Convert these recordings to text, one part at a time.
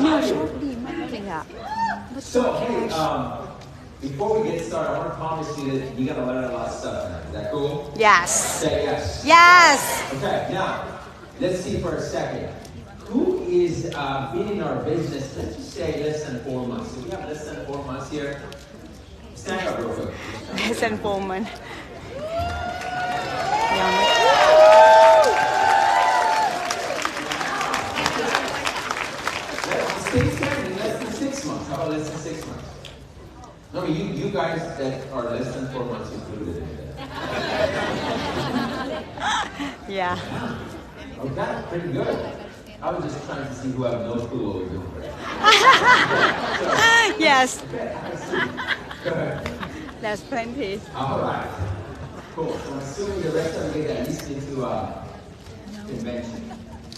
แมวโชคดีมากเลยอะ So, hey, before we get started, I want to promise you that you're going to learn a lot of stuff tonight. Is that cool? Yes Say yes. Yes Okay, now, let's see for a second. Who is been in our business, let's just say less than 4 months. If we have less than 4 months here, stand up real quick. Less than 4 months ยังไม่ Stay standing less than 6 months. How about less than 6 months? No, you guys that are less than 4 months included in that. Yeah Okay, pretty good. I was just trying to see who have no clue what we're doing. Yes Okay, I see. Good. There's plenty All right. Cool. So I'm assuming the rest of you get at least into convention.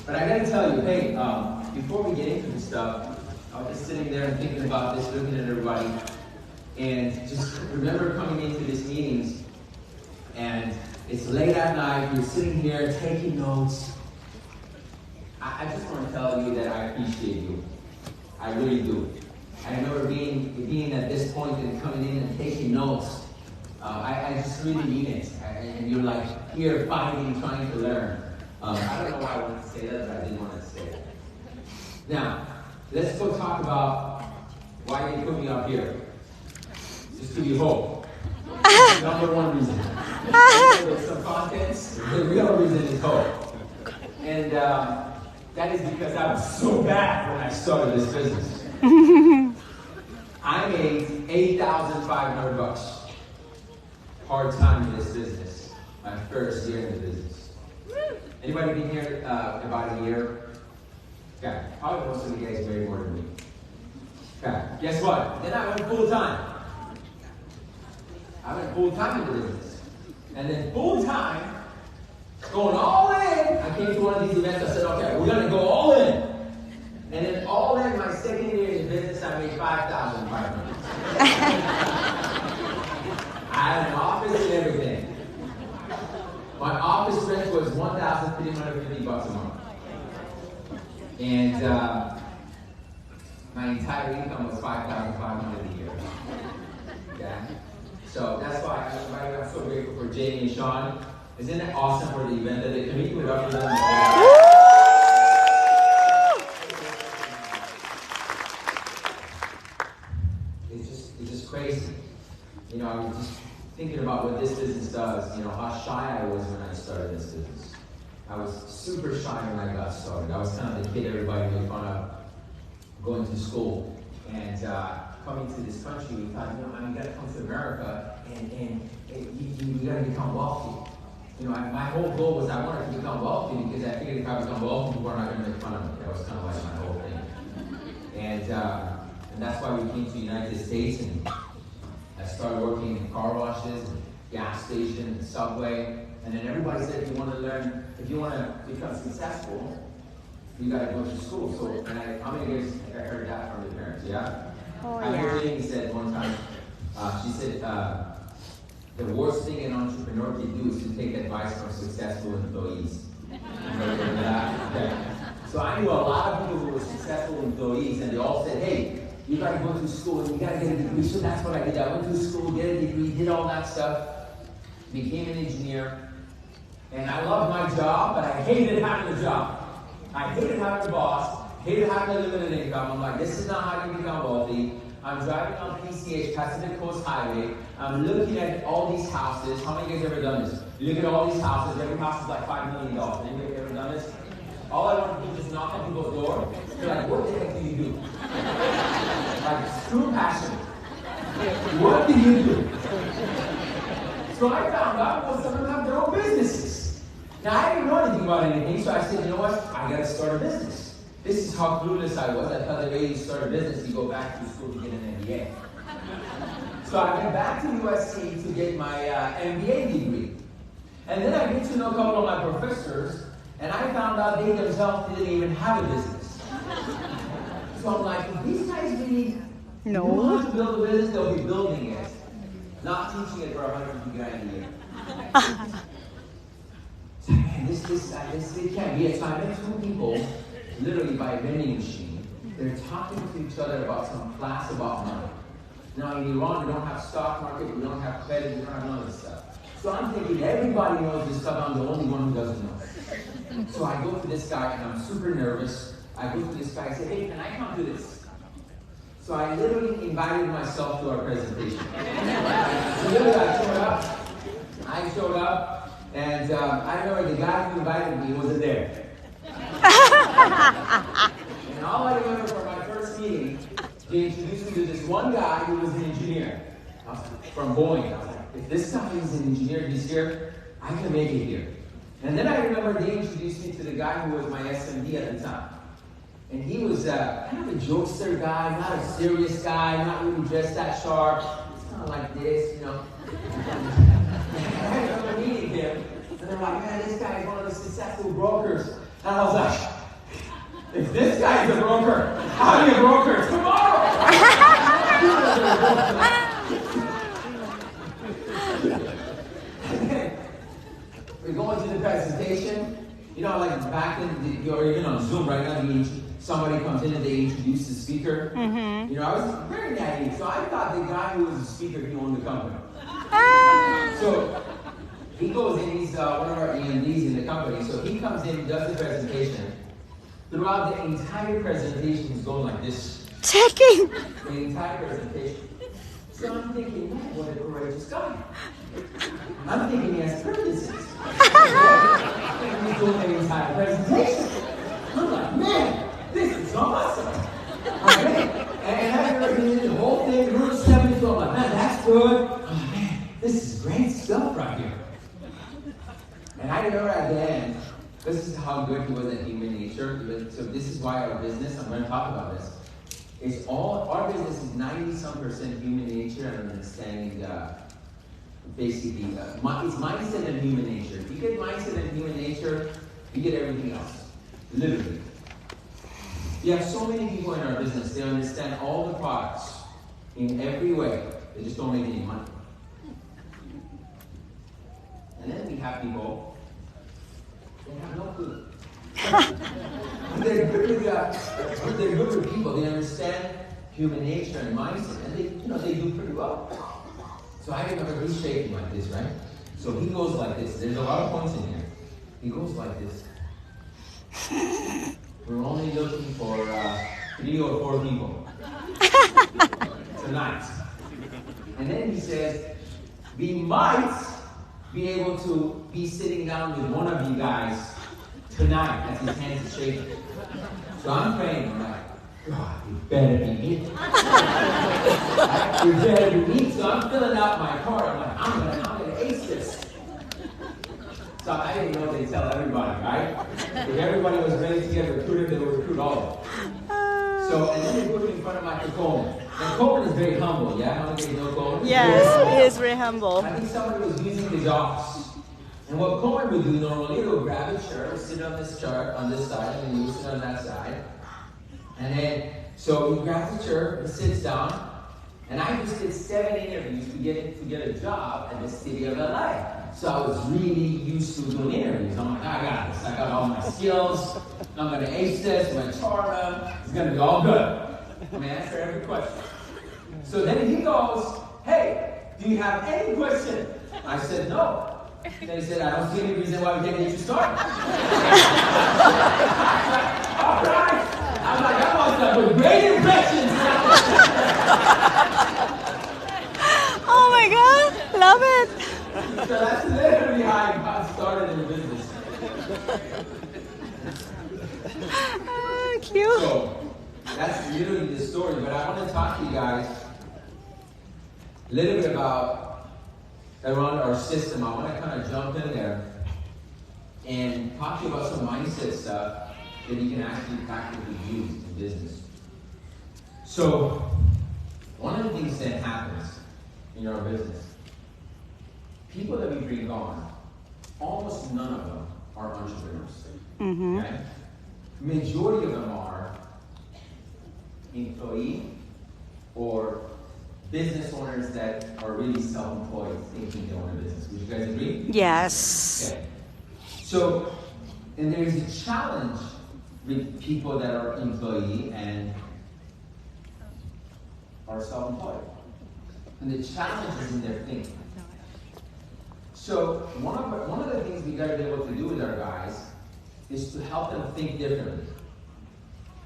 But I gotta tell you, hey, before we get into this stuff, I was just sitting there and thinking about this, looking at everybody, and just remember coming into these meetings, and it's late at night, you're sitting here taking notes. I just want to tell you that I appreciate you. I really do. I remember being at this point and coming in and taking notes. I just really mean it. And you're like here fighting, trying to learn. I don't know why I wanted to say that, but I didn't want to say that. Now, let's go talk about why they put me up here. Just give you hope. Number one reason. There's some contents. The real reason is hope. And that is because I was so bad when I started this business. I made $8,500. Hard time in this business. My first year in the business. Anybody been here about a year? Okay, probably most of you guys made more than me. Okay, guess what? Then I went full time. I went full time in the business. And then full time, going all in. I came to one of these events, I said, okay, we're going to go all in. And then all in my second year in the business, I made $5,500. I had an office and everything. My office rent was $1,350 a month. And my entire income was $5,500 a year. Yeah. So that's why I'm so grateful for Jamie and Sean. Isn't it awesome for the event that they can meet with us? It's just crazy. You know, I was just thinking about what this business does. You know, how shy I was when I started this business. I was super shy when I got started. I was kind of the kid everybody made fun of going to school. And coming to this country, we thought, you know, you gotta come to America and you gotta become wealthy. You know, my whole goal was I wanted to become wealthy because I figured if I become wealthy, people are not gonna make fun of me. That was kind of like my whole thing. And that's why we came to the United States, and I started working in car washes, and gas stations, and Subway. And then everybody said, if you want to become successful, you got to go to school. So, and how many of you guys heard that from your parents? Yeah. Oh, I heard yeah. Jamie said one time. She said the worst thing an entrepreneur can do is to take advice from successful employees. Okay. So I knew a lot of people who were successful employees, and they all said, "Hey, you got to go to school and you got to get a degree." So that's what I did. I went to school, get a degree, did all that stuff, became an engineer. And I loved my job, but I hated having a job. I hated having a boss, hated having a limited income. I'm like, this is not how you become wealthy. I'm driving on PCH, Pacific Coast Highway. I'm looking at all these houses. How many of you guys ever done this? You look at all these houses, every house is like $5 million. Anybody ever done this? All I want to do is just knock on people's door. They're like, what the heck do you do? Like, true passion. What do you do? So I found out, well, some of them have their own businesses. Now, I didn't know anything about anything, so I said, you know what? I got to start a business. This is how clueless I was. I thought the way you start a business, you go back to school to get an MBA. So I went back to USC to get my MBA degree. And then I get to know a couple of my professors, and I found out they themselves didn't even have a business. So I'm like, if these guys really know how to build a business, they'll be building it, not teaching it for $150,000 a year. This can't be a time. There's two people literally by a vending machine. They're talking to each other about some class about money. Now in Iran, we don't have stock market, we don't have credit, we don't have none of this stuff. So I'm thinking everybody knows this stuff, I'm the only one who doesn't know. So I go to this guy and I'm super nervous. I go to this guy and say, hey, can I come to this? So I literally invited myself to our presentation. So literally I showed up, and I remember the guy who invited me wasn't there. And all I remember from my first meeting, they introduced me to this one guy who was an engineer from Boeing. I was like, if this guy is an engineer, he's here, I can make it here. And then I remember they introduced me to the guy who was my SMD at the time. And he was kind of a jokester guy, not a serious guy, not really dressed that sharp. It's kind of like this, you know. And I remember meeting him, and they're like, man, this guy is one of the successful brokers. And I was like, if this guy is a broker, I'll be a broker tomorrow! We go into the presentation. You know, like back in, or even on Zoom right now, somebody comes in and they introduce the speaker. Mm-hmm. You know, I was very naive, so I thought the guy who was the speaker, he owned the company. So he goes in, he's one of our EMDs in the company, so he comes in, does the presentation. Throughout the entire presentation, he's going like this. Checking. The entire presentation. So I'm thinking, man, what a courageous guy. I'm thinking he has purposes. He's doing the entire presentation. I'm like, man, this is awesome. Okay? And I remember the whole thing, room 72, I'm like, man, that's good. Oh man, this is great stuff right here. And I remember at the end, this is how good he was at human nature. So this is why our business, I'm going to talk about this. It's all, our business is 90-some% human nature and understanding basically, it's mindset and human nature. If you get mindset and human nature, you get everything else. Literally. You have so many people in our business, they understand all the products in every way. They just don't make any money. And then we have people, they have no clue. They're good with people. They understand human nature and mindset, and they do pretty well. So I remember he's shaking like this, right? So he goes like this. There's a lot of points in here. He goes like this. We're only looking for 3 or 4 people tonight. And then he says, we might be able to be sitting down with one of you guys tonight as his hands are shaking. So I'm praying, I'm like, God, you better be me. You better be me. So I'm filling out my card. I'm like, I'm gonna ace this. So I didn't know they tell everybody, right? If everybody was ready to get recruited, they would recruit all of them. So, and then they put me in front of Michael Coleman. And Coleman is very humble, yeah? How many of you know Coleman? Yes, he is very humble. I think somebody was using his office. And what Coleman would do normally, he would grab a chair, sit on this chart on this side, and then he would sit on that side. And then, so he grabs the chair and sits down. And I just did 7 interviews to get a job at the city of LA. So I was really used to doing interviews. I'm like, I got this. I got all my skills. I'm going to ace this. I'm going to chart them. It's going to be all good. I'm going to answer every question. So then he goes, hey, do you have any question? I said, no. And he said, I don't see any reason why we can't get you started. All right. I was like, I must have put great impressions. Oh my God, love it. So that's literally how I got started in the business. Cute. So that's literally the story, but I want to talk to you guys a little bit about around our system. I want to kind of jump in there and talk to you about some mindset stuff that you can actually practically use in business. So one of the things that happens in our business, people that we bring on, almost none of them are entrepreneurs. Mm-hmm. Okay? Majority of them are employee or business owners that are really self-employed, thinking they own a business. Would you guys agree? Yes. Okay. So, and there's a challenge with people that are employee and are self-employed. And the challenge is in their thinking. So one of the things we got to be able to do with our guys is to help them think differently.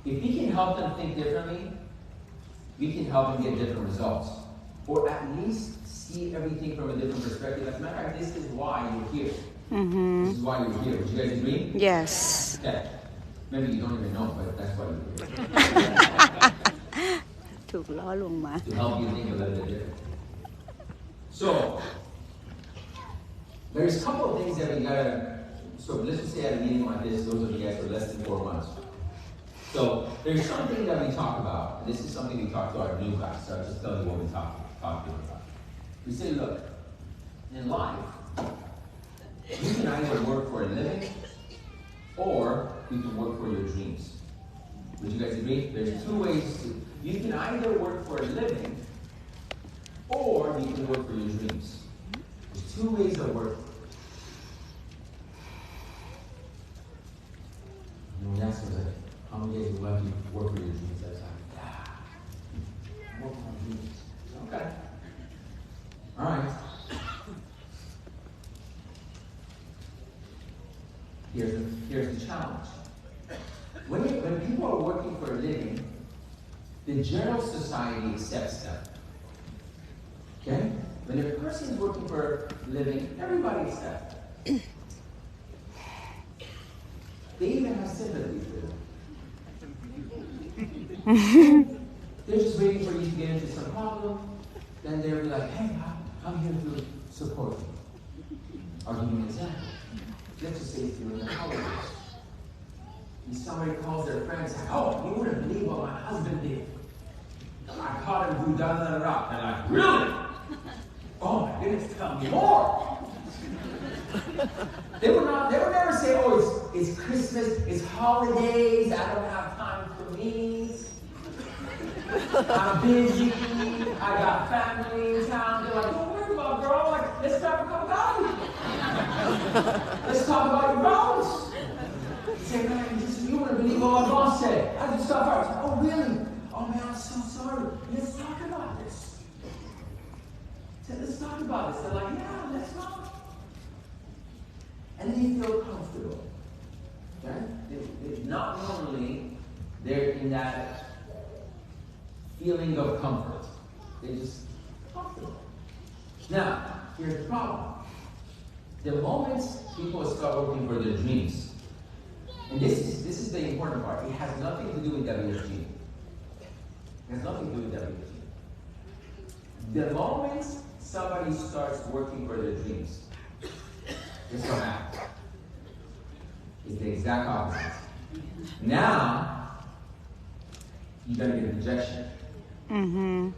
If we can help them think differently, we can help them get different results. Or at least see everything from a different perspective. As a matter of fact, this is why you're here. Mm-hmm. This is why you're here. Would you guys agree? Yes. Okay. Maybe you don't even know, but that's why you're here. ถูกล้อลวงมา To help you think a little bit different. So, there's a couple of things that we gotta, so let's just say at a meeting like this, those of you guys for less than 4 months. So, there's something that we talk about, and this is something we talk to our new guys, so I'll just tell you what we talk to them about. We say, look, in life, you can either work for a living, or you can work for your dreams. Would you guys agree? There's two ways to, you can either work for a living, or you can work for your dreams. There's two ways of working. And when that's like, how many days will you work for your dreams? That's like, yeah, work for my dreams. Okay. All right. Here's the challenge. When people are working for a living, the general society accepts them. Okay? When a person is working for a living, everybody accepts them. They even have sympathy for them. They're just waiting for you to get into some problem, then they'll be like, hey, I'm here to support you. I'll give you an example. Let's just say if you're in the holidays, and somebody calls their friend and says, oh, you wouldn't believe what my husband did. I caught him do da-da-da-da. They're like, really? Oh my goodness, tell me more. They would never say, oh, it's Christmas, it's holidays, I don't have time for meetings. I'm busy, I got family in town. They're like, don't worry about it, girl. Like, let's grab a cup of coffee. Let's talk about your problems. Say, man, you wouldn't believe what my boss said. I just stopped out. Oh, really? Oh, man, I'm so sorry. Let's talk about this. I said, let's talk about this. They're like, yeah, let's talk. And they feel comfortable. Okay? Not normally, they're in that feeling of comfort. They're just comfortable. Now, here's the problem. The moment people start working for their dreams, and this is the important part, it has nothing to do with WSG. It has nothing to do with WSG. The moment somebody starts working for their dreams, guess what happens? It's the exact opposite. Now, you're going to get rejection. Mm-hmm.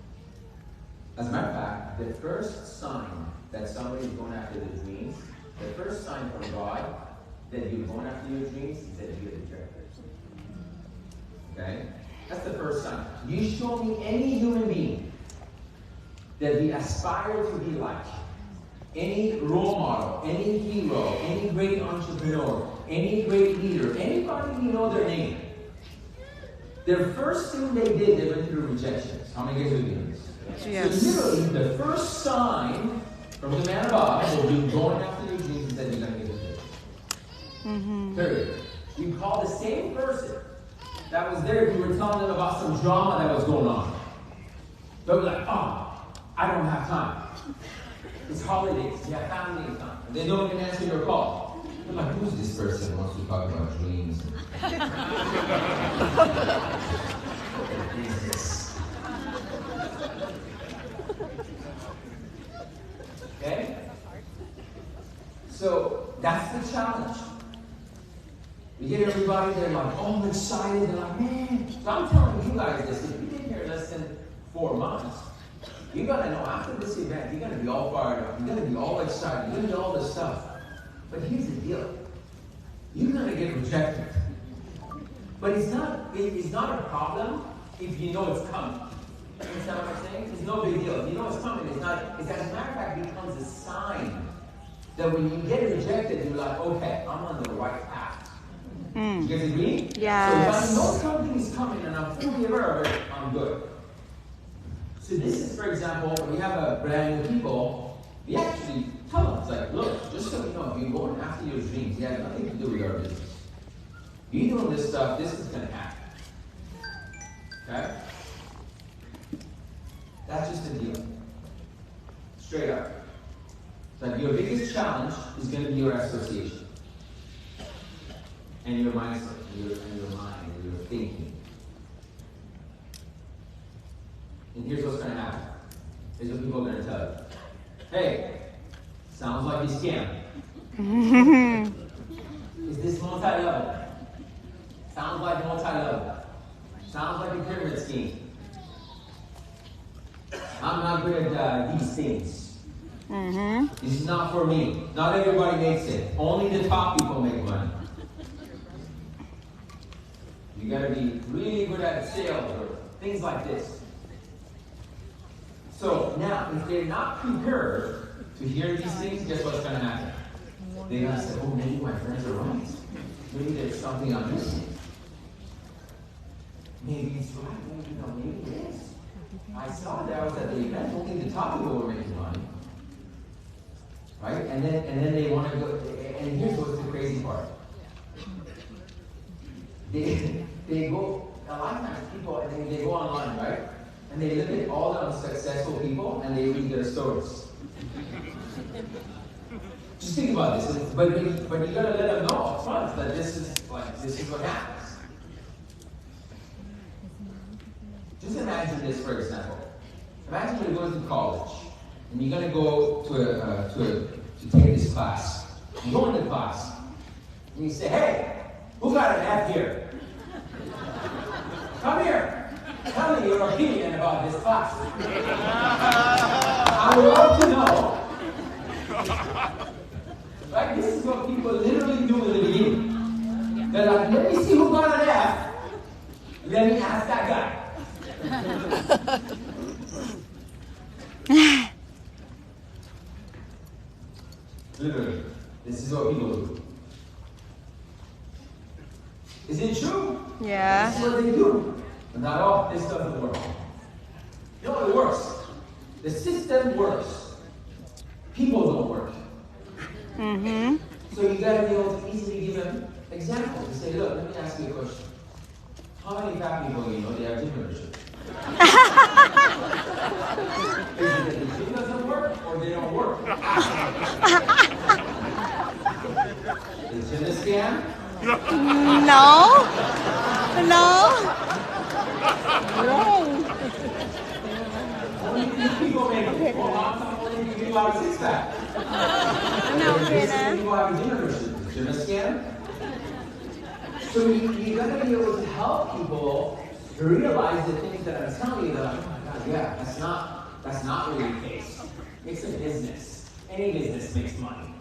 As a matter of fact, the first sign that somebody is going after their dreams, the first sign from God that you're going after your dreams is that you get rejected. Okay? That's the first sign. You show me any human being that we aspire to be like, any role model, any hero, any great entrepreneur, any great leader, anybody you know their name, their first thing they did, they went through rejections. How many guys are doing this? Yes. So literally, the first sign from the man above will be going after your dreams is that you're going to get rejected. Mm-hmm. Period. You call the same person that was there if you were telling them about some drama that was going on. They'll be like, oh, I don't have time. It's holidays, you have family time. And they don't even answer your call. They're like, who's this person who wants to talk about dreams? Okay? So that's the challenge. We get everybody, they're like, oh, I'm excited. They're like, man. So I'm telling you guys this, if you've been here less than 4 months, you gotta know after this event, you're gonna be all fired up, you're gonna be all excited, you're gonna do all this stuff. But here's the deal. You're gonna get rejected. But it's not a problem if you know it's coming. You understand what I'm saying? It's no big deal. If you know it's coming, it's as a matter of fact, it becomes a sign that when you get rejected, you're like, okay, I'm on the right path. You guys agree? Yes. So if I know something is coming and I'm fully aware of it, I'm good. So this is, for example, when we have a brand new people, we actually tell them, it's like, look, just so you know, if you're going after your dreams, it has nothing to do with our business. You're doing this stuff, this is going to happen. Okay? That's just the deal. Straight up. Like your biggest challenge is going to be your association. And your mindset, and your mind, and your thinking. And here's what's going to happen. Here's what people are going to tell you. Hey, sounds like a scam. Is this multi-level? Sounds like multi-level. Sounds like a pyramid scheme. I'm not good at these things. This is not for me. Not everybody makes it. Only the top people make money. You got to be really good at sales or things like this. So now, if they're not prepared to hear these things, guess what's going to happen? They're going to say, oh, maybe my friends are right. Maybe there's something I'm missing. Maybe it's right. Maybe it is. I saw that I was at the event, only the top people were making money. Right? And then they want to go, and here's what's the crazy part. They go, a lot of times people, and they go online, right? And they look at all the unsuccessful people and they read their stories. Just think about this. But you gotta let them know up front that this is what happens. Just imagine this, for example. Imagine you're going to college and you're gonna go to take this class. You go into class and you say, hey, who got an F here? Come here. Tell me your opinion about this class. I would love to know. Right? This is what people literally do in the beginning. They're like, let me see who got an F. Let me ask that guy. Literally, this is what people do. Is it true? Yeah. This is what they do. But not all. This doesn't work. You know it works. The system works. People don't work. So you got to be able to easily give them examples and say, look, let me ask you a question. How many fat people you know they have gym membership? Is it that the gym doesn't work or they don't work? Is the gym a scam? No. Only these people make it. Well, only these people have a six-pack. No, People have a gym membership. Is gym a scam? So you got to be able to help people to realize the things that I'm telling you. That like, oh my God, yeah, that's not really the case. It's a business. Any business makes money.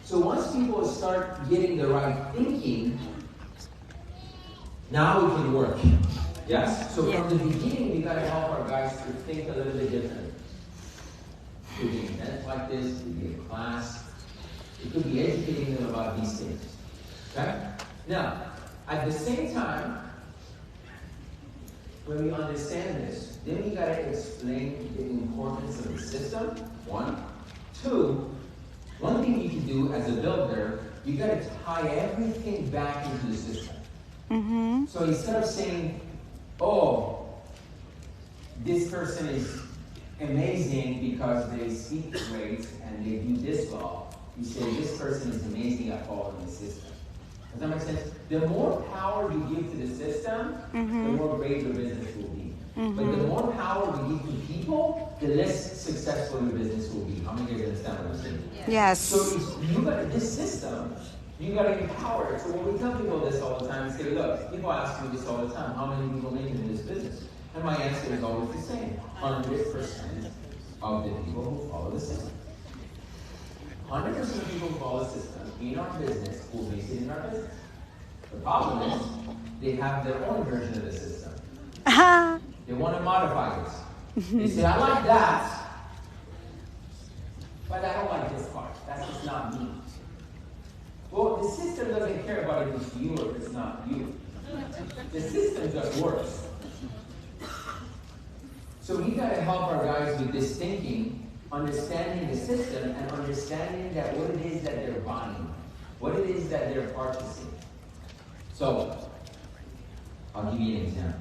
So once people start getting the right thinking, now we can work. Yes? So from the beginning, we got to help our guys to think a little bit differently. It could be an event like this, it could be a class, it could be educating them about these things. Okay? Now, at the same time, when we understand this, then we got to explain the importance of the system, one. Two, one thing you can do as a builder, you got to tie everything back into the system. So instead of saying, oh, this person is amazing because they speak great and they do this well, you say this person is amazing at following the system. Does that make sense? The more power you give to the system, the more great your business will be. But the more power we give to people, the less successful your business will be. How many of you understand what I'm saying? Yes. So if you got this system, you got to empower it. So when we tell people this all the time, we say, look, people ask me this all the time, how many people make it in this business? And my answer is always the same. 100% of the people who follow the system. 100% of people who follow the system in our business will make it in our business. The problem is, they have their own version of the system. They want to modify it. They say, I like that, but I don't like this part. That's just not me. Well, the system doesn't care about if it's you or if it's not you. The system just works. So we got to help our guys with this thinking, understanding the system, and understanding that what it is that they're buying, what it is that they're purchasing. So, I'll give you an example.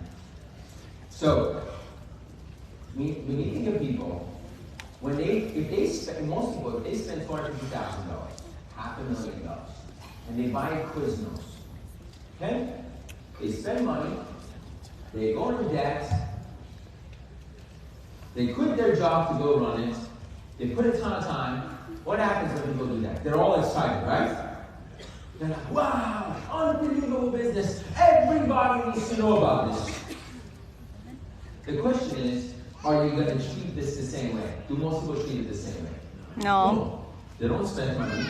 So, when you think of people, most people, if they spend $250,000, $500,000, and they buy a Quiznos, okay? They spend money, they go into debt, they quit their job to go run it, they put a ton of time. What happens when people do that? They're all excited, right? They're like, wow, unbelievable business. Everybody needs to know about this. The question is, are you going to treat this the same way? Do most people treat it the same way? No. They don't spend money.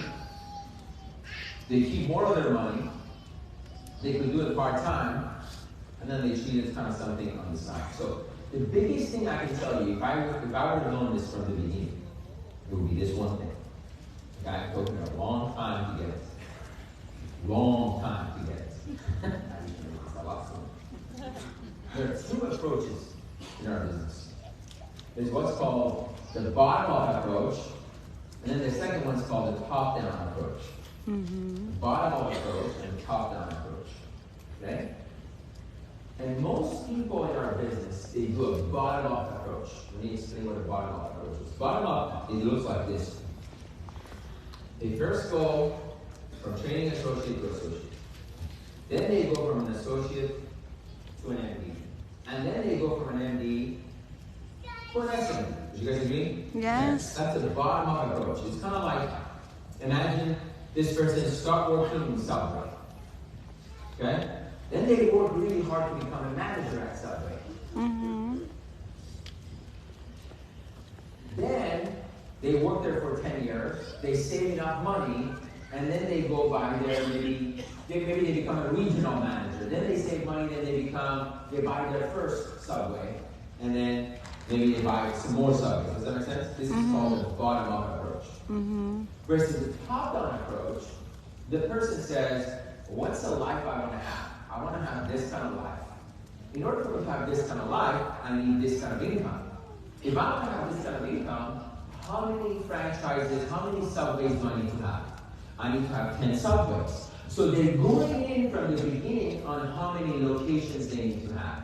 They keep more of their money. They could do it part-time, and then they treat it as kind of something on the side. So the biggest thing I can tell you, if I were to know this from the beginning, it would be this one thing. The guy took me a long time to get it. Long time to get it. There are two approaches in our business. There's what's called the bottom-up approach, and then the second one's called the top-down approach. The bottom-up approach and the top-down approach. Okay? And most people in our business, they do a bottom-up approach. Let me explain what a bottom-up approach is. Bottom-up, it looks like this. They first go from training associate to associate. Then they go from an associate to an MD. And then they go from an MD to an SMD. Did you guys agree? Yes. That's a bottom-up approach. It's kind of like, imagine this person start working in Subway. Okay? Then they work really hard to become a manager at Subway. Then they work there for 10 years, they save enough money, and then they go by there, maybe they become a regional manager. Then they save money, then they buy their first Subway, and then maybe they buy some more Subways. Does that make sense? This is called the bottom-up approach. Versus the top-down approach, the person says, what's the life I want to have? I want to have this kind of life. In order for me to have this kind of life, I need this kind of income. If I want to have this kind of income, how many franchises, how many Subways do I need to have? I need to have 10 Subways. So they're going in from the beginning on how many locations they need to have.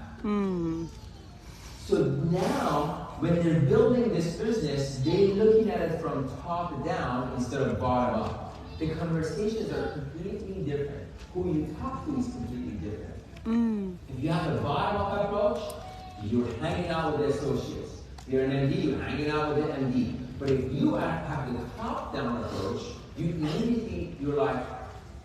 So now, when they're building this business, they're looking at it from top down instead of bottom up. The conversations are completely different. Who you talk to is completely different. If you have a bottom-up approach, you're hanging out with the associates. You're an MD, you're hanging out with the MD. But if you have the top-down approach, you're like,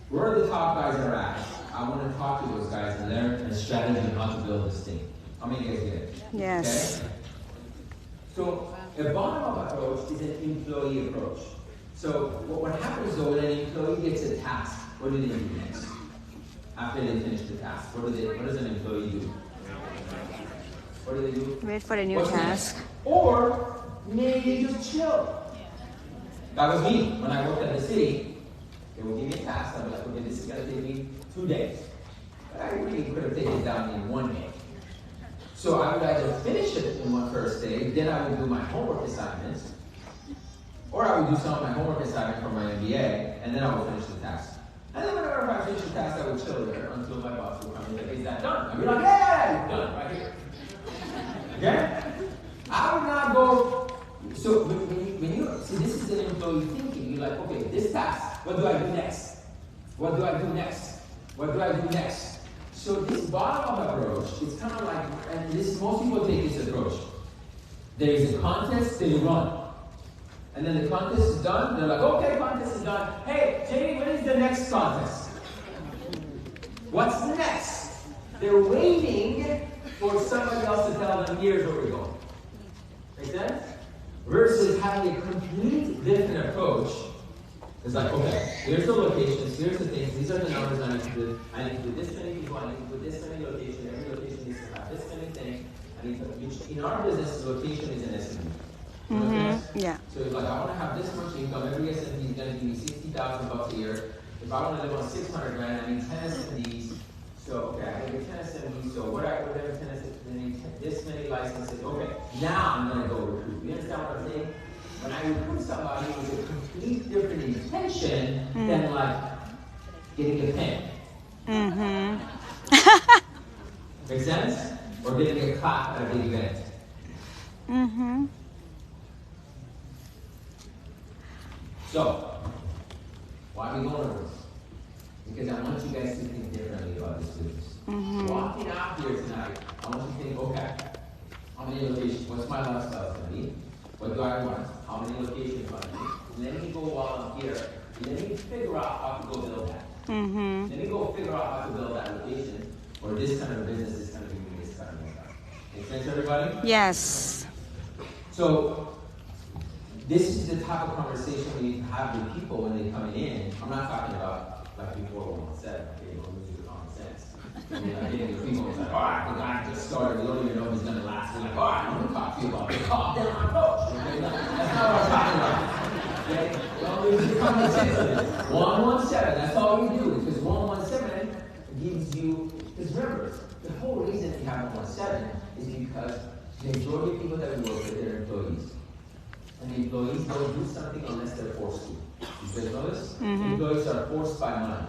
where are the top guys are at? I want to talk to those guys and learn a strategy on how to build this thing. How many guys get it? Yes. Okay? So a bottom-up approach is an employee approach. So what happens though when an employee gets a task, what do they do next? After they finish the task, what does an employee do? What do they do? Wait for a new task. Next? Or maybe just chill. That was me when I worked at the city. They would give me a task. I'd be like, okay, this is going to take me 2 days. But I really could have taken it down in 1 day. So I would either finish it in one first day, then I would do my homework assignments, or I would do some of my homework assignment for my MBA, and then I would finish the task. And then whenever I finish the task, I would chill there until my boss would come and say, is that done? I'd be like, yeah, it's done, right here. Okay? I would not go, so when you, see this is an employee thinking, you're like, okay, this task, what do I do next? What do I do next? What do I do next? So this bottom-up approach is kind of like, and most people take this approach. There is a contest, they run. And then the contest is done, they're like, okay, contest is done. Hey, Jamie, when is the next contest? What's next? They're waiting for somebody else to tell them, here's where we're going. Make sense? Versus having a complete different approach. It's like, okay, here's the locations, here's the things, these are the numbers I need to do. I need to do this many people, I need to put this many locations, every location needs to have this many things. I need to, in our business, location is an estimate. Yeah. So it's like, I want to have this much income, every SMD is going to give me $60,000 a year. If I want to live on 600 grand, I need 10 SMDs. So, okay, I need 10 SMDs, so whatever 10 SMDs, I need this many licenses. Okay, Now I'm going to go recruit. You understand what I'm saying? When I recruit somebody with a complete different intention than like getting a pen. Mm-hmm. Make sense? Or getting a clap at a big event. Mm-hmm. So, why are we going over this? Because I want you guys to think differently about this business. Walking out here tonight, I want you to think, okay, how many locations? What's my lifestyle going to be? What do I want? How many locations do I need? Let me go while I'm here. Let me figure out how to go build that. Let me go figure out how to build that location, or this kind of business is going to be this kind of stuff. Make sense, everybody? Yes. So, this is the type of conversation we need to have with people when they come in. I'm not talking about like before 117, okay, don't lose your common sense. I mean, like getting the people like, all right, the guy just started, we don't even know if he's going to last. We're like, all right, I'm going to talk to you about the calm down approach. Okay? That's not what I'm talking about. Okay? Don't lose your common sense. 117, that's all we do, because 117 gives you, because remember, the whole reason we have 117 is because the majority of people that we work with, they're employees. And the employees don't do something unless they're forced to. You guys notice? Employees are forced by money.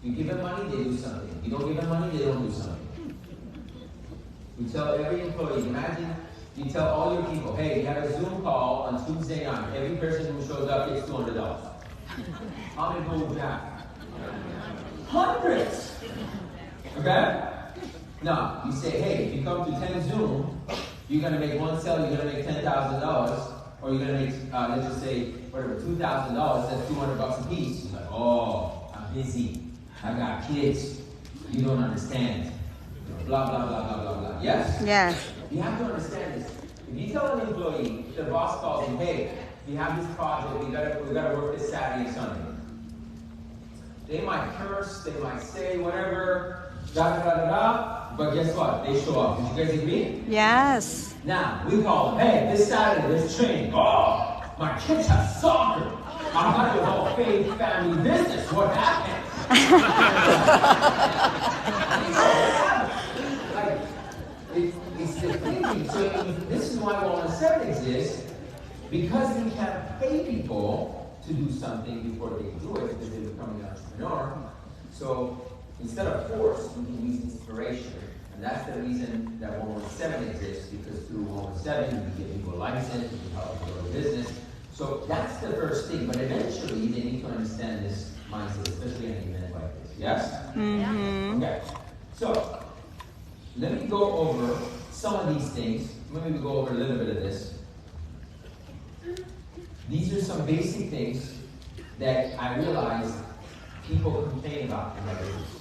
You give them money, they do something. You don't give them money, they don't do something. You tell every employee, imagine you tell all your people, hey, you have a Zoom call on Tuesday night. Every person who shows up gets $200. How many people would you have? Hundreds! Okay? Now, you say, hey, if you come to 10 Zoom, you're going to make one sale, you're going to make $10,000. Or you're going to make, let's just say, whatever, $2,000, that's $200 a piece. You're like, oh, I'm busy. I got kids. You don't understand. Blah, blah, blah, blah, blah, blah. Yes? Yes. You have to understand this. If you tell an employee, if the boss calls him, hey, we have this project, we gotta work this Saturday and Sunday. They might curse, they might say whatever, da da da da da, but guess what? They show up. Did you guys agree? Yes. Now, we call them, hey, this Saturday, there's training. Oh, my kids have soccer. I'm not your whole faith family business. What happened? Like, it's the thinking. So this is why 117 exists, because we can't pay people to do something before they do it, because they become an entrepreneur. So instead of force, we can use inspiration. And that's the reason that 117 exists, because through 117 we give people a license, we can help them grow a business. So that's the first thing, but eventually they need to understand this mindset, especially in an event like this. Yes? Okay. So let me go over some of these things. Let me go over a little bit of this. These are some basic things that I realize people complain about in my business.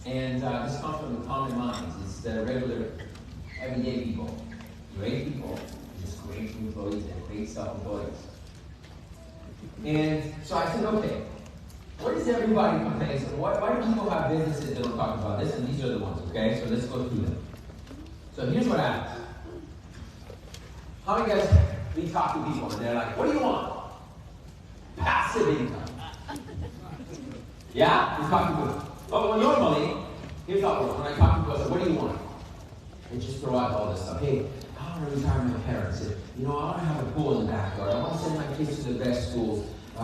And this comes from the common minds. It's the regular, everyday people. Great people, just great employees and great self-employees. And so I said, okay, what does everybody complain? So why do people have businesses that don't talk about this? And these are the ones, okay? So let's go through them. So here's what happens. How many guys, we talk to people and they're like, what do you want? Passive income. Yeah? We talk to people. Oh, well, normally, here's how it works. When I talk to people, I say, what do you want? They just throw out all this stuff. Hey, I want to retire my parents. And, I want to have a pool in the backyard. I want to send my kids to the best schools. I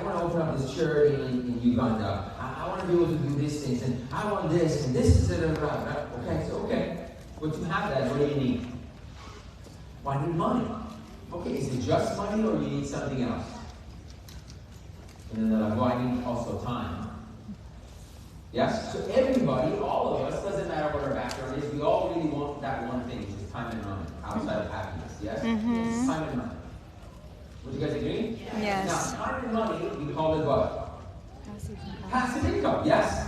want to open up this church in Uganda. I want to be able to do these things. And I want this. And this is it. Okay. Once you have that, what do you need? Well, I need money. Okay, is it just money or you need something else? And then they're like, well, I need also time. Yes? So everybody, all of us, doesn't matter what our background is, we all really want that one thing, which is time and money, outside of happiness. Yes? It's time and money. Would you guys agree? Yes. Now, time and money, we call it what? Passive income. Yes?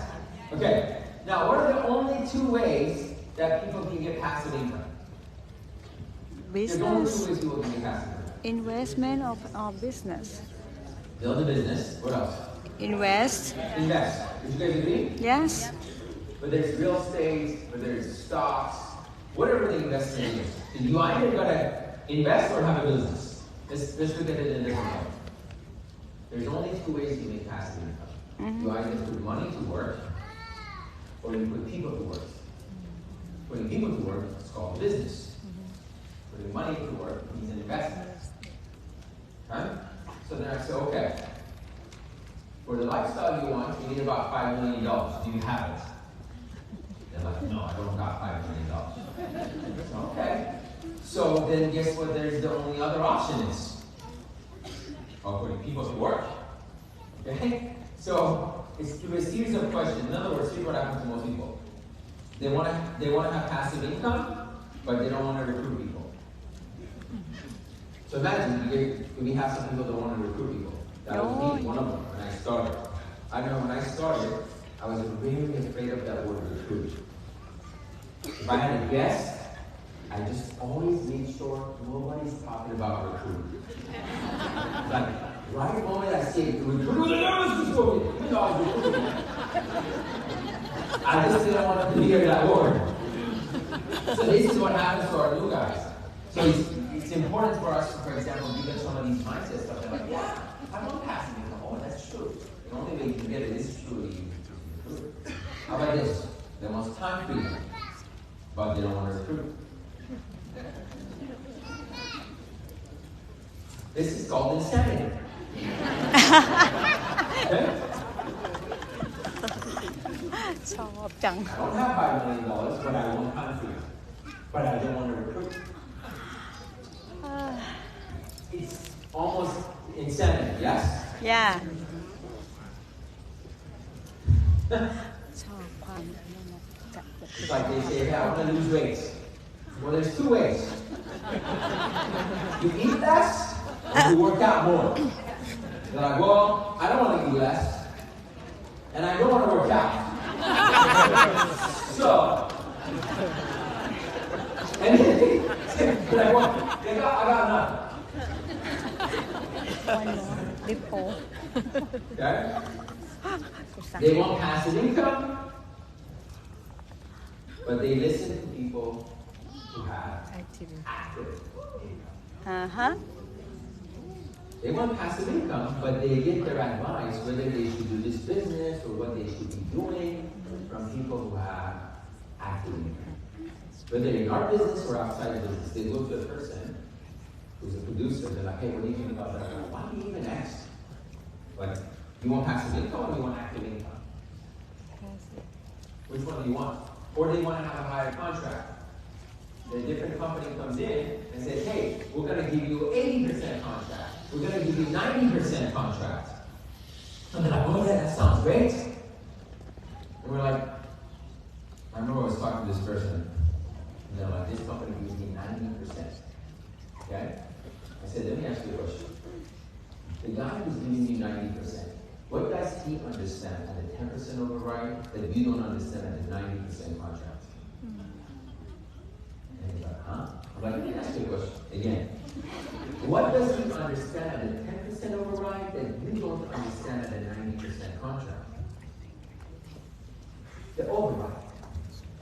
Okay. Now, what are the only two ways that people can get passive income? There's only Business, two ways people can get passive income. investment of business. Build a business. What else? Invest. Invest. Would you guys agree? Yes. Whether it's real estate, whether it's stocks, whatever the investment is. So you either gotta invest or have a business. Let's look at it in a different way. There's only two ways to make passive income. You either put money to work, or where you put people to work. Putting people to work is called business. Putting money to work means an investment. Right? So then I say, okay, for the lifestyle you want, you need about $5 million. Do you have it? They're like, no, I don't got $5 million. So, okay. So then guess what there's the only other option is? Putting people to work. Okay? So it's through a series of questions. In other words, here's what happens to most people. They want to have passive income, but they don't want to recruit people. So imagine we have some people that want to recruit people. That was me, one of them, when I started. I know when I started, I was really afraid of that word recruit. If I had a guest, I just always made sure nobody's talking about recruit. Like, right the moment I say recruit, I just didn't want them to hear that word. So this is what happens to our new guys. So it's important for us to, for example, give them some of these mindset stuff. They're like, yeah, I want passive income. Oh, that's true. The only way you can get it is through recruit. How about this? They want time freedom, but they don't want to recruit. This is called insanity. Okay?ชอบจัง I don't have $5 million, but I want time freedom. But I don't want to recruit. It's almost insanity, yes? yeah ชอบความ It's like they say, hey, I want to lose weight. Well, there's two ways. You eat less, or you work out more. They're like, well, I don't want to eat less, and I don't want to work out. So, and they're like, well, I got nothing. วันนี้ดิโพ Okay? They want passive income, but they listen to people who have active income. They want passive income, but they get their advice whether they should do this business or what they should be doing from people who have active income. Whether in our business or outside the business, they go to a person who's a producer. They're like, hey, what do you think about that? Like, why do you even ask? Like, you want passive income or you want active income? Which one do you want? Or do you want to have a higher contract? The different company comes in and says, hey, we're going to give you 80% contract. We're going to give you 90% contract. And they're like, oh yeah, that sounds great. And we're like, I remember I was talking to this person, and they're like, this company gives me 90%. Okay? I said, let me ask you a question. The guy who's giving you 90%, what does he understand at a 10% override that you don't understand at a 90% contract? And he's like, huh? I'm like, let me ask you a question again. What does he understand at a 10% override that you don't understand at a 90% contract? The override,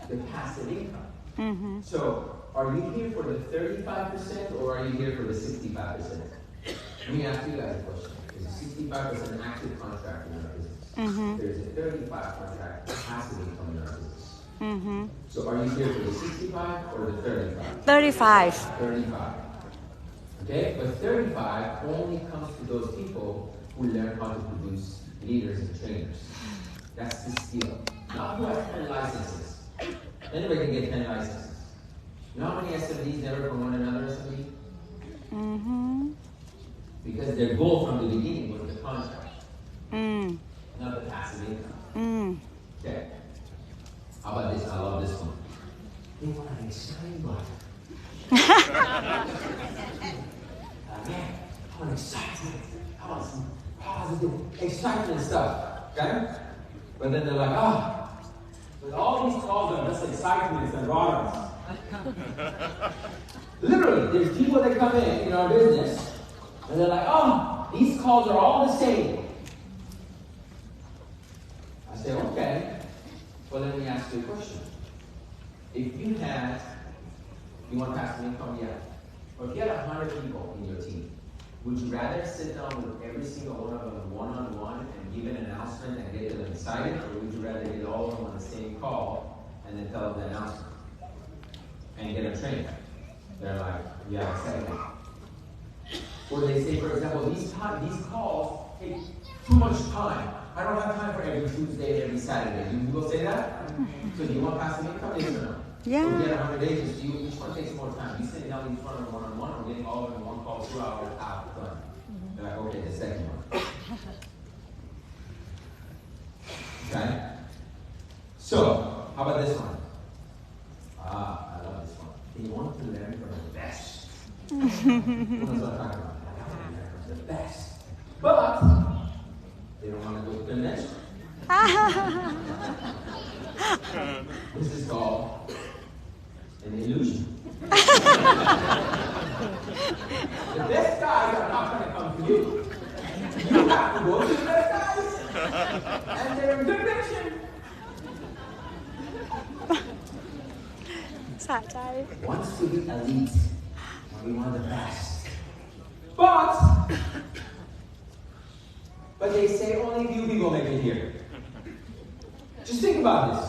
the passive income. Mm-hmm. So, are you here for the 35% or are you here for the 65%? Let me ask you guys a question. There's a 65% active contract in our business. Mm-hmm. There's a 35 contract passive income in our business. Mm-hmm. So are you here for the 65 or the 35? 35 35. Okay? But 35 only comes to those people who learn how to produce leaders and trainers. That's the skill. Not who has 10 licenses. Anybody can get 10 licenses. You know how many SMDs never from one another SMD? mm-hmm. Because their goal from the beginning was the contract, mm. not the passive income. Mm. Okay. How about this? I love this one. They want an exciting life. Man, I want excitement. I want some positive excitement stuff. Okay? But then they're like, oh, with all these calls are just excitements and bottoms. Literally, there's people that come in our business, and they're like, oh, these calls are all the same. I say, okay. Well, let me ask you a question. If you want passive income, yeah. But if you had 100 people in your team, would you rather sit down with every single one of them one-on-one and give an announcement and get them excited, or would you rather get all of them on the same call and then tell them the announcement and get them trained. They're like, yeah, exactly. Or they say, for example, these calls take too much time. I don't have time for every Tuesday and every Saturday. You will say that? So do you want passive income? Yes or no? Yeah. So get 100 agents. Each one takes more time. You sitting down in front of one-on-one or getting all of them in one call, 2 hours, half done. They're like, okay, the second one. Okay? So, how about this one? Ah, I love this one. They want to learn from the best. What is what I'm talking about? I want to learn from the best. But, they don't want to go to the next one. This is called an illusion. The best guys are not going to come to you. You have to go to the best guys. And they're in good direction. Wants to be elite. Want to be one of the best. But they say only few people make it here. Just think about this.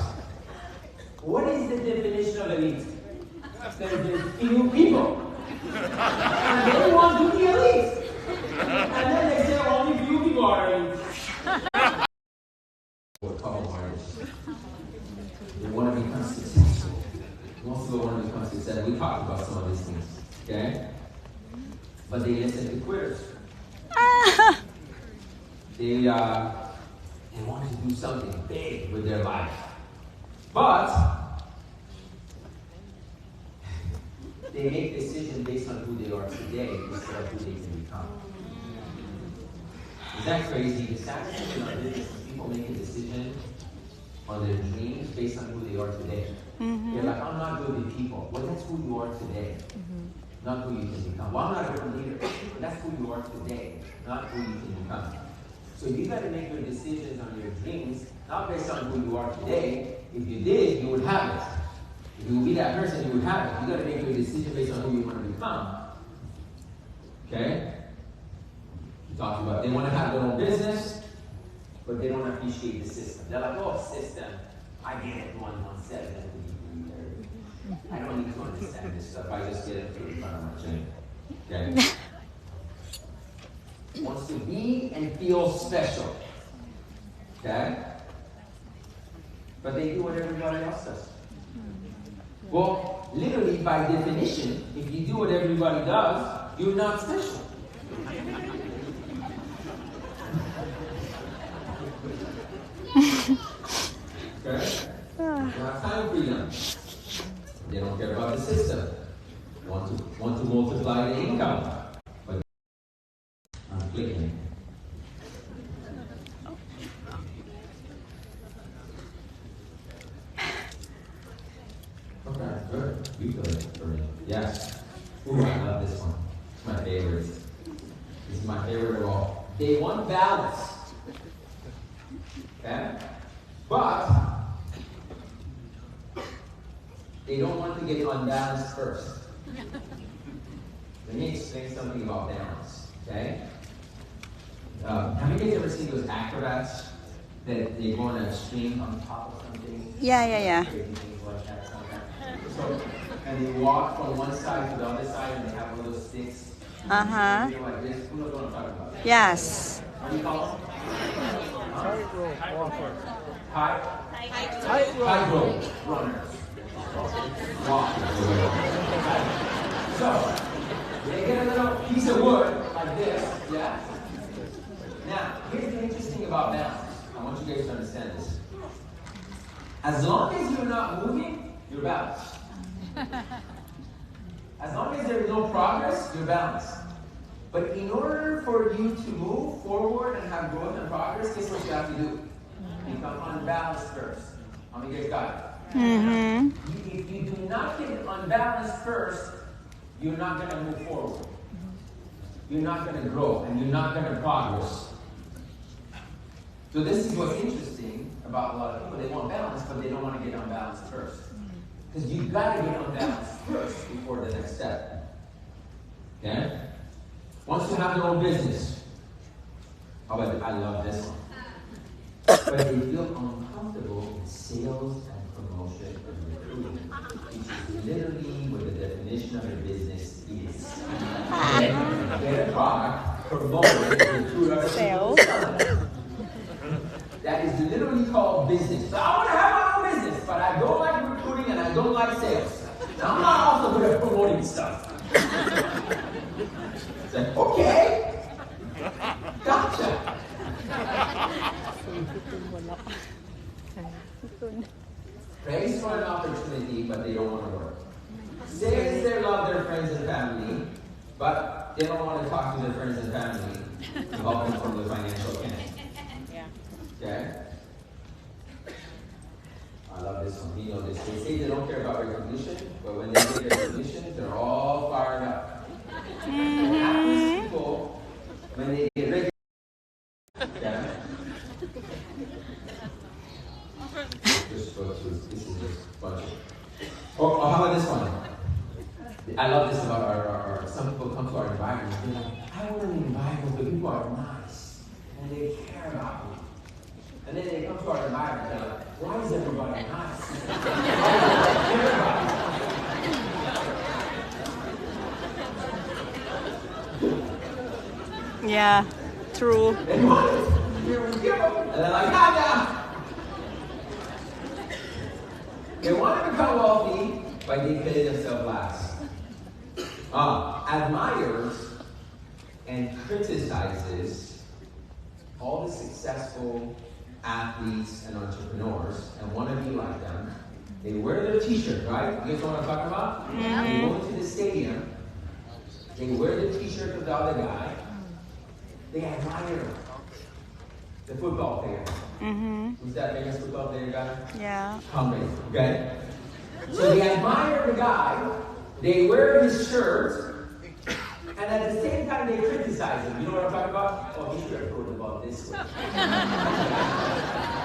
What is the definition of elite? There's few people. And they want to be elite. And then they say only few people are elite. Or a couple artists. They want to become successful. Most people want to become successful. We talked about some of these things. Okay? But they listen to quitters. They want to do something big with their life. But they make decisions based on who they are today instead of who they can become. Is that crazy? The saddest thing in our business is people make a decision on their dreams based on who they are today. They're like, I'm not good with people. Well, that's who you are today, not who you can become. Well, I'm not a good leader. But that's who you are today, not who you can become. So you got to make your decisions on your dreams, not based on who you are today. If you did, you would have it. If you would be that person, you would have it. You got to make your decision based on who you want to become. Okay? We talked about they want to have their own business, but they don't appreciate the system. They're like, oh, system, I get it, 117. I don't need to understand this stuff. I just get it through in front of my chin. Okay? Wants to be and feel special. Okay? But they do what everybody else does. Well, literally, by definition, if you do what everybody does, you're not special. Okay? Not time freedom. They don't care about the system. Want to multiply the income. But I'm clicking. Okay, good. You feel it for me. Yes. Ooh, I love this one. It's my favorite. This is my favorite of all. They want balance. Okay? But they don't want to get unbalanced first. Let me explain something about balance. Okay? Have you guys ever seen those acrobats that they go on an extreme on top of something? Yeah. Crazy things like that. So, and they walk from one side to the other side, and they have one of those sticks. Like this. Who knows what I'm talking about? Yes. What do you call them? Tightrope runners. So, they get a little piece of wood like this, yeah? Now, here's the interesting thing about balance. I want you guys to understand this. As long as you're not moving, you're balanced. As long as there's no progress, you're balanced. But in order for you to move forward and have growth and progress, guess what you have to do? Become unbalanced first. How many guys got it? If you do not get unbalanced first, you're not going to move forward. You're not going to grow, and you're not going to progress. So this is what's interesting about a lot of people. They want balance, but they don't want to get unbalanced first. Because you've got to get unbalanced first before the next step. Okay? Wants to have their own business. How about it? I love this one. But they feel uncomfortable in sales and promotion recruiting, which is literally what the definition of a business is. Get a product, promote it, recruit other people, sell it. That is literally called business. So I want to have my own business, but I don't like recruiting and I don't like sales. Now, I'm not also good at promoting stuff. It's like, okay, gotcha. Praise for an opportunity, but they don't want to work. Says they love their friends and family, but they don't want to talk to their friends and family to help them from the financial can. Okay? I love this one. You know this. They say they don't care about recognition, but when they get recognition, they're all fired up. And happy people, when they get recognition, okay? This is just bunch of. Oh, how about this one? I love this about our some people come to our environment. They're like, I want an environment where people are nice and they care about me. And then they come to our environment and they're like, why is everybody nice? Yeah, true. They want it. And they're like, yeah. They want to become wealthy by declaring themselves last. Admires and criticizes all the successful athletes and entrepreneurs and want to be like them. They wear their t-shirt, right? You guys know what I'm talking about? Mm-hmm. They go into the stadium. They wear the t-shirt of the other guy. They admire the football player. Mm-hmm. Who's that famous football player guy? Yeah. Tom Brady. Okay? So they admire the guy. They wear his shirt. And at the same time, they criticize him. You know what I'm talking about? Oh, he should have thrown the ball this way.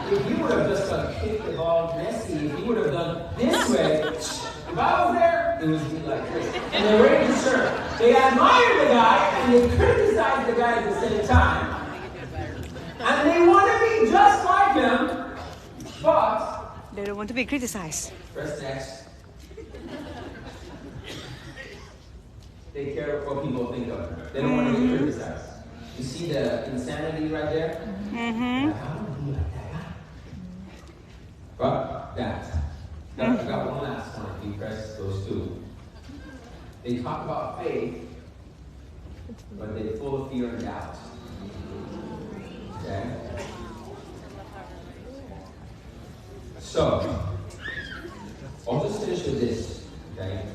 If you would have just kicked the ball Messi, if he would have done this way, if I was there, it would be like this. And they're wearing his shirt. They admire the guy and they criticize the guy at the same time. And they want to be just like him, but they don't want to be criticized. Press next. They care what people think of them. They don't want to be criticized. You see the insanity right there? Mm-hmm. Like, how do you like that? But that. I got one last one. If you press those two. They talk about faith, but they're full of fear and doubt. Okay? So, I'll just finish with this. Okay?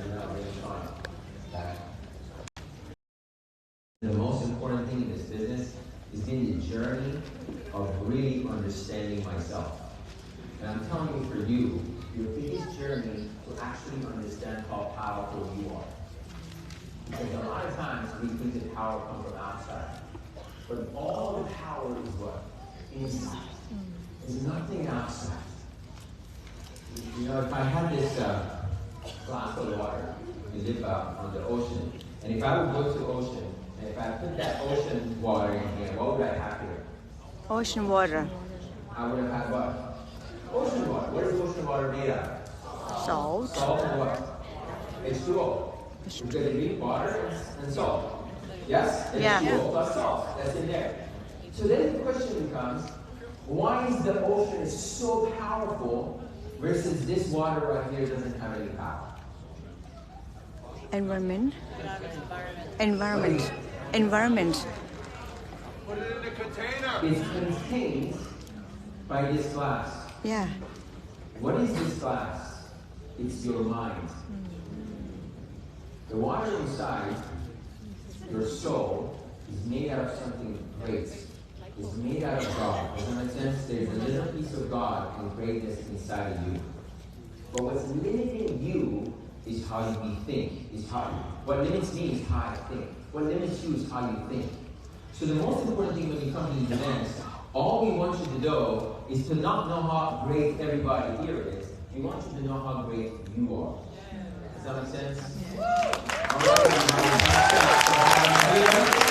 The most important thing in this business is being the journey of really understanding myself. And I'm telling you, for you, your biggest journey to actually understand how powerful you are. Because a lot of times we think that power comes from outside. But all the power is what? Inside. There's nothing outside. You know, if I had this glass of water, we live out on the ocean, and if I would go to the ocean, and if I put that ocean water in here, what would I have here? Ocean water. I would have had what? Ocean water. What is ocean water made of? Salt. Salt and what? H2O. It's going to be water and salt. Yes? H2O plus salt. That's in there. So then the question becomes, why is the ocean so powerful versus this water right here doesn't have any power? Environment. Environment. Environment. Put it in a container. It's contained by this glass. Yeah. What is this glass? It's your mind. The water inside your soul is made out of something great. It's made out of God. Does that make sense? There's a little piece of God and greatness inside of you. But what's limiting you is how you think. What limits me is how I think. What limits you is how you think. So the most important thing when you come to these events, all we want you to do is to not know how great everybody here is. We want you to know how great you are. Does that make sense? All right.